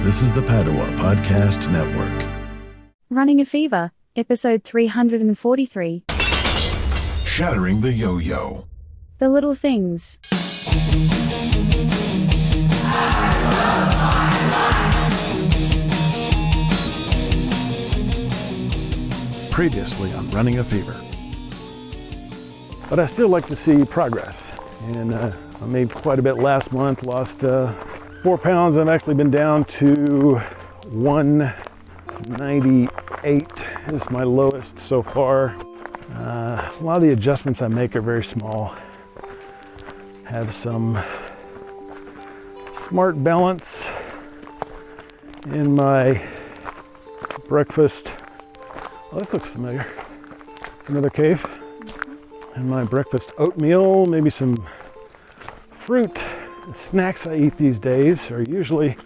This is the Padua Podcast Network. Running a Fever, episode 343. Shattering the Yo-Yo. The Little Things. Previously on Running a Fever. But I still like to see progress. And I made quite a bit last month, lost 4 pounds. I've actually been down to 198 is my lowest so far. A lot of the adjustments I make are very small. Have some smart balance in my breakfast. Oh, this looks familiar. It's another cave. And my breakfast oatmeal, maybe some fruit. The snacks I eat these days are usually,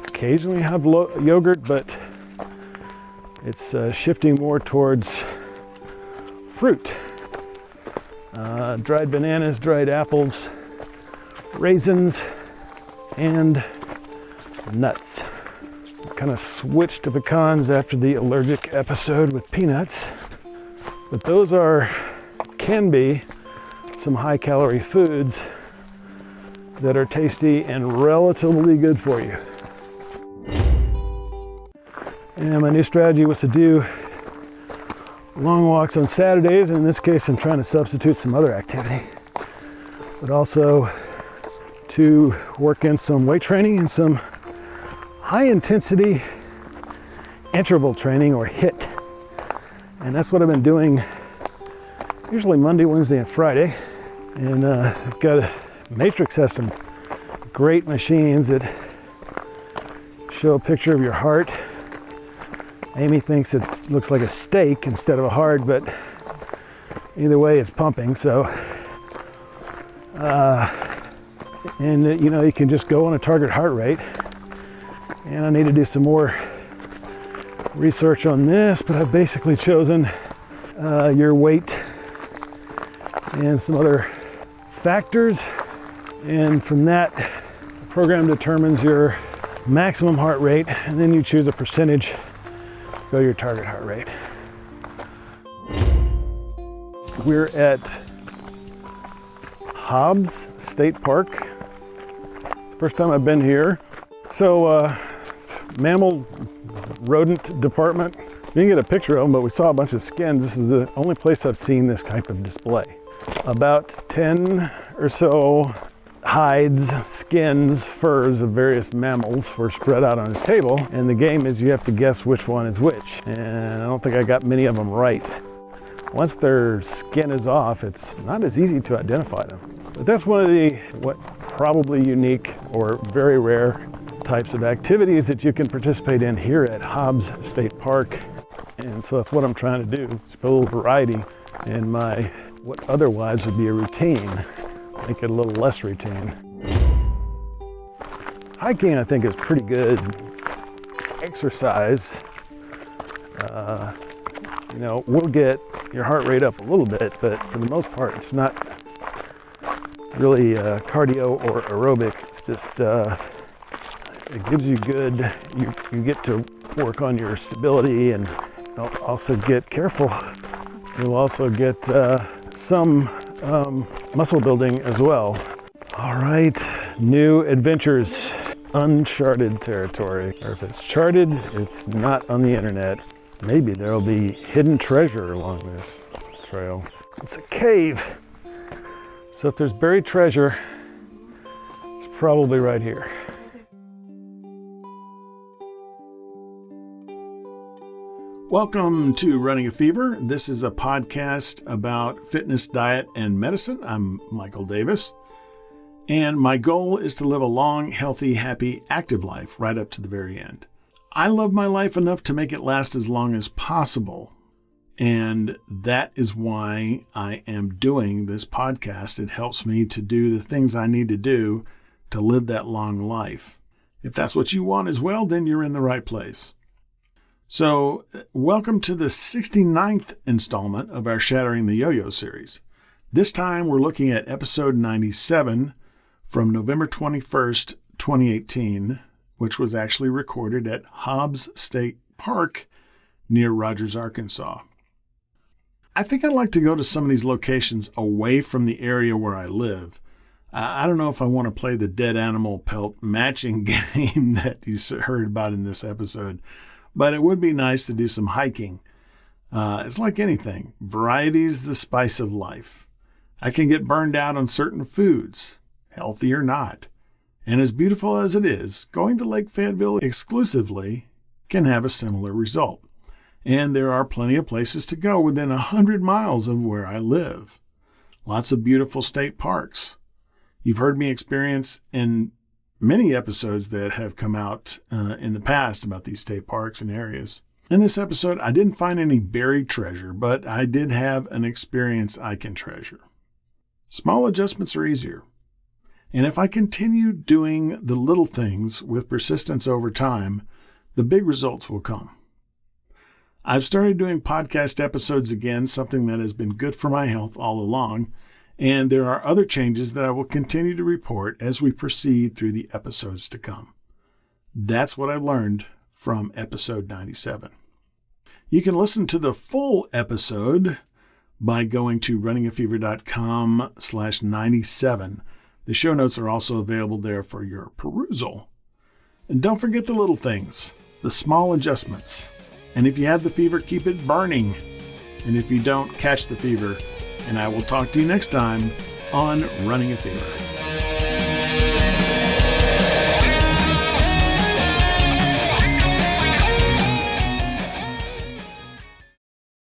occasionally have yogurt, but it's shifting more towards fruit. Dried bananas, dried apples, raisins, and nuts. Kind of switched to pecans after the allergic episode with peanuts, but those can be some high calorie foods that are tasty and relatively good for you. And my new strategy was to do long walks on Saturdays, and in this case I'm trying to substitute some other activity, but also to work in some weight training and some high intensity interval training, or HIIT. And that's what I've been doing usually Monday, Wednesday, and Friday. And Matrix has some great machines that show a picture of your heart. Amy thinks it looks like a steak instead of a heart, but either way it's pumping. So you can just go on a target heart rate. And I need to do some more research on this, but I've basically chosen your weight and some other factors. And from that, the program determines your maximum heart rate, and then you choose a percentage to go your target heart rate. We're at Hobbs State Park. First time I've been here. So, mammal rodent department. You didn't get a picture of them, but we saw a bunch of skins. This is the only place I've seen this type of display. About 10 or so hides, skins, furs of various mammals were spread out on a table, and the game is you have to guess which one is which. And I don't think I got many of them right. Once their skin is off, it's not as easy to identify them. But that's one of the probably unique or very rare types of activities that you can participate in here at Hobbs State Park. And so that's what I'm trying to do. It's put a little variety in my what otherwise would be a routine, make it a little less routine. Hiking, I think, is pretty good exercise. Will get your heart rate up a little bit, but for the most part, it's not really cardio or aerobic. It's just it gives you good. You get to work on your stability, and also get careful. You'll also get some muscle building as well. All right, new adventures, uncharted territory. Or if it's charted, it's not on the internet. Maybe there'll be hidden treasure along this trail. It's a cave. So if there's buried treasure, it's probably right here. Welcome to Running a Fever. This is a podcast about fitness, diet, and medicine. I'm Michael Davis, and my goal is to live a long, healthy, happy, active life right up to the very end. I love my life enough to make it last as long as possible, and that is why I am doing this podcast. It helps me to do the things I need to do to live that long life. If that's what you want as well, then you're in the right place. So, welcome to the 69th installment of our Shattering the Yo-Yo series. This time we're looking at episode 97 from November 21st, 2018, which was actually recorded at Hobbs State Park near Rogers, Arkansas. I think I'd like to go to some of these locations away from the area where I live. I don't know if I want to play the dead animal pelt matching game that you heard about in this episode, but it would be nice to do some hiking. It's like anything. Variety's the spice of life. I can get burned out on certain foods, healthy or not. And as beautiful as it is, going to Lake Fayetteville exclusively can have a similar result. And there are plenty of places to go within 100 miles of where I live. Lots of beautiful state parks. You've heard me experience in many episodes that have come out in the past about these state parks and areas. In this episode, I didn't find any buried treasure, but I did have an experience I can treasure. Small adjustments are easier. And if I continue doing the little things with persistence over time, the big results will come. I've started doing podcast episodes again, something that has been good for my health all along, and there are other changes that I will continue to report as we proceed through the episodes to come. That's what I've learned from episode 97. You can listen to the full episode by going to runningafever.com/97. The show notes are also available there for your perusal. And don't forget the little things, the small adjustments. And if you have the fever, keep it burning. And if you don't, catch the fever. And I will talk to you next time on Running a Fever.